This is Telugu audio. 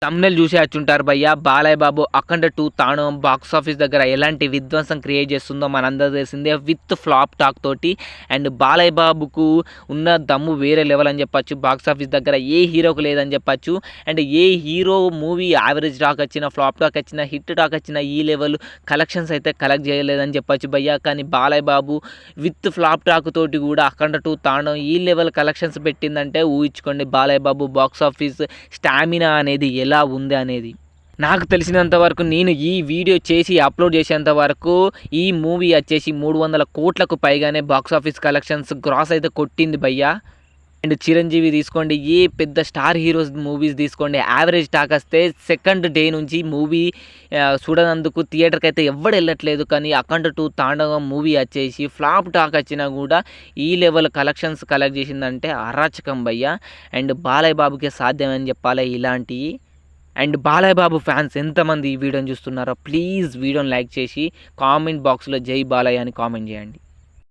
తమ్నెల్ చూసే వచ్చుంటారు భయ్య. బాలయ్య బాబు 'అఖండ 2' తాండవం బాక్స్ ఆఫీస్ దగ్గర ఎలాంటి విధ్వంసం క్రియేట్ చేస్తుందో మనందరికీ తెలిసిందే. విత్ ఫ్లాప్ టాక్ తోటి. అండ్ బాలయ్య బాబుకు ఉన్న దమ్ము వేరే లెవెల్ అని చెప్పొచ్చు. బాక్స్ ఆఫీస్ దగ్గర ఏ హీరోకు లేదని చెప్పొచ్చు. And A hero movie average talk వచ్చినా, ఫ్లాప్ టాక్ వచ్చినా, హిట్ టాక్ వచ్చినా ఈ లెవెల్ కలెక్షన్స్ అయితే కలెక్ట్ చేయలేదని చెప్పొచ్చు భయ్య. కానీ Balayya Babu with flop talk తోటి కూడా 'అఖండ 2' తాండవం ఈ లెవెల్ కలెక్షన్స్ పెట్టిందంటే ఊహించుకోండి Balayya Babu box office stamina అనేది ఎలా ఉంది అనేది. నాకు తెలిసినంత వరకు నేను ఈ వీడియో చేసి అప్లోడ్ చేసేంత వరకు ఈ మూవీ వచ్చేసి 300 కోట్లకు పైగానే బాక్స్ ఆఫీస్ కలెక్షన్స్ గ్రాస్ అయితే కొట్టింది భయ్య. అండ్ చిరంజీవి తీసుకోండి, ఏ పెద్ద స్టార్ హీరోస్ మూవీస్ తీసుకోండి, యావరేజ్ టాక్ వస్తే సెకండ్ డే నుంచి మూవీ చూడనందుకు థియేటర్కి అయితే ఎవడు వెళ్ళట్లేదు. కానీ 'అఖండ 2' తాండవం మూవీ వచ్చేసి ఫ్లాప్ టాక్ వచ్చినా కూడా ఈ లెవెల్ కలెక్షన్స్ కలెక్ట్ చేసిందంటే అరాచకం భయ్య. అండ్ బాలయ్య బాబుకే సాధ్యమని చెప్పాలి ఇలాంటివి. అండ్ బాలయ్య బాబు ఫ్యాన్స్ ఎంతమంది ఈ వీడియోని చూస్తున్నారో ప్లీజ్ వీడియోని లైక్ చేసి కామెంట్ బాక్స్లో జై బాలయ్య అని కామెంట్ చేయండి.